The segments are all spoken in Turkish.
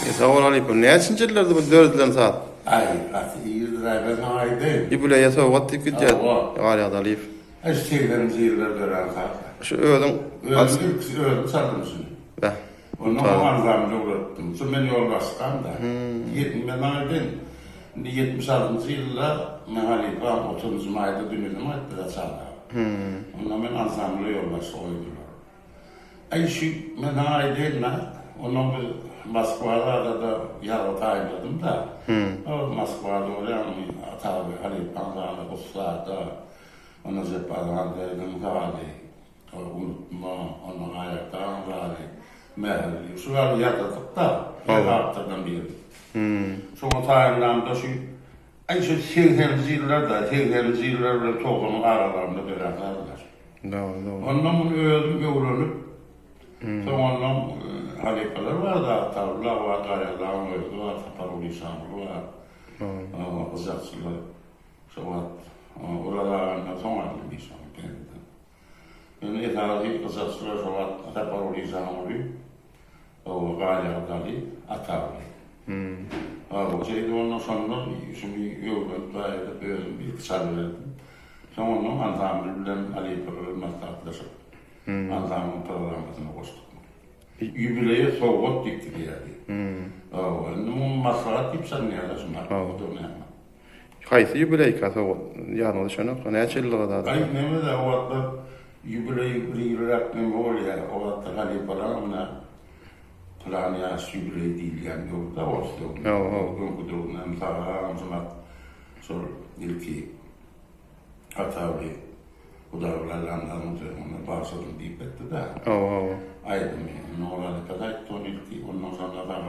Assalamualaikum. Ne için çillerdi bu dördülen saat? Ay, ben aydı. İbule yasa vakti gidecek. Ali Adalif. Eşeklerimizi yıllar gören saat. Şu ödüm. Öldüm sarılmışsın. Be. Onun anlamını uğrattım. Sonra beni yollaştan da. Ben aydım. 76. yılda Mehali Kağım 30. ayda dünürüm aydı da sağda. Ondan ben anlamını yollaşta oydular. Ay şu ben aydım da. Onun bir Moskva'da da yarı tayinladım da. O Moskva'da oraya tabi Halil Panzan'da Uslar'da ona zepadan dedim hali. Unutma, onun ayaktan hali. Mehli. Şuları yatırdık da. Yatırdıktan bir. Sonra tayinlamda şu ay şu 80'li yıllarda toğunun aralarında dönemlerler. Doğru. Ondan bunu öldüm, öğrenip sonra ondan halikalar var da tavla var, gayalan öldü var, taparul İslamlı var. Kızaksılar. Sonra oralarında sonra bir İslam geldi. Yani etali kızaksılar sonra taparul İslamlı o gayalı atarlı. O şeyde ondan sonra şimdi yoldan dairde böyle bir kısa verdim. Sonra onun ansamblinden Ali Pırır'ın masraflaşıp ansamblin programmasına koştuk. Yübileye soğuk diktik yani. Onun masrafı tipsen ne ya şunlar. Haysi yübüley ka soğut. Yani o şunu neçe yıllığı da. Ay neme de o hatta yübiley rirak neme oluyor. O hatta Ali Pırır'ın plan ya yübiley değil yani yok da olsun. Yok kudurun hem sağlam sonra sor ilki hatalı Udavlarlandan onu bahsedin deyip etti de. Aydım yani. Ne olarak kadar tonilti. Ondan sonra da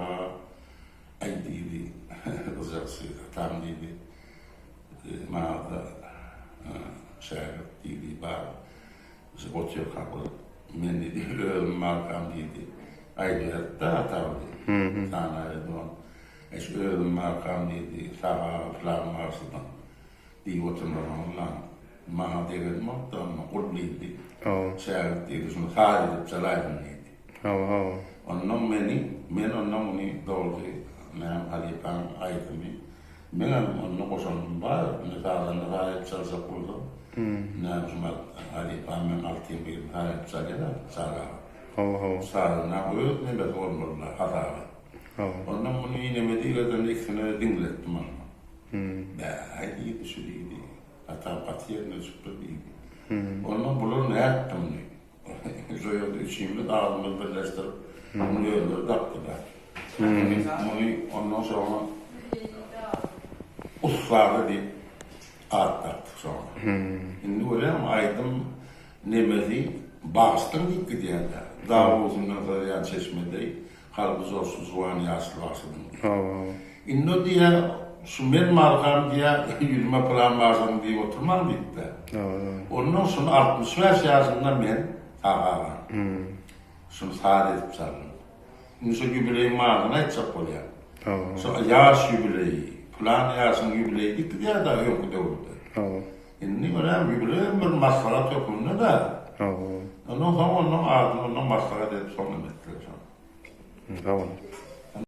aydıydı. Rızası tam dedi. Mağda şehret dedi. Bar. Otuyor kabul. Men dedi. Ölüm markam dedi. Aydı da hatalı. Sana aydım. Eş ölüm markam dedi. Sağa falan varsıdan. Diye oturmadan ondan. Maha degan mahtan qulbidi şahit dedi şunu sadece çalaydım dedi. Ondan men ondan muni doğru nem alipan aytmi men ondan koşanım var ne sağdan rayet çalsa kurdu nem şumat alipan men altın bir rayet çalela sağla sağla öyle ne de olmalı hata ondan muni yine mediyle de ikisine dinlettim ama iyi düşündü Hatta patiyerini süpürdüydü. Ondan bulur ne yaptım diyor. Zoyadı içimli dağılımı birleştirip bunu öldürdü aktılar. Ondan sonra uslardı deyip atlattık sonra. Şimdi öyle ama aydım nemedi bağıştım dikkat diye de. Dağ uzundan sonra yan çeşmede halkı zorsuz zuvan yaşlı varsıdım. İnno diye şu ben markam diye yüzüme plan varsam diye oturmam bitti. Ondan sonra 65 yaşında ben ağabeyim. Şunu sağ edip sardım. Şimdi şu yübileyi mağazına hiç çok oluyor. Sonra yaş yübileyi, plan yaşın yübileyi gitti diye daha yok doğru. Şimdi öyle yübileyi bir maskarat yokumda da. Ondan sonra onun ağzını ondan maskarat edip sonra mettiler.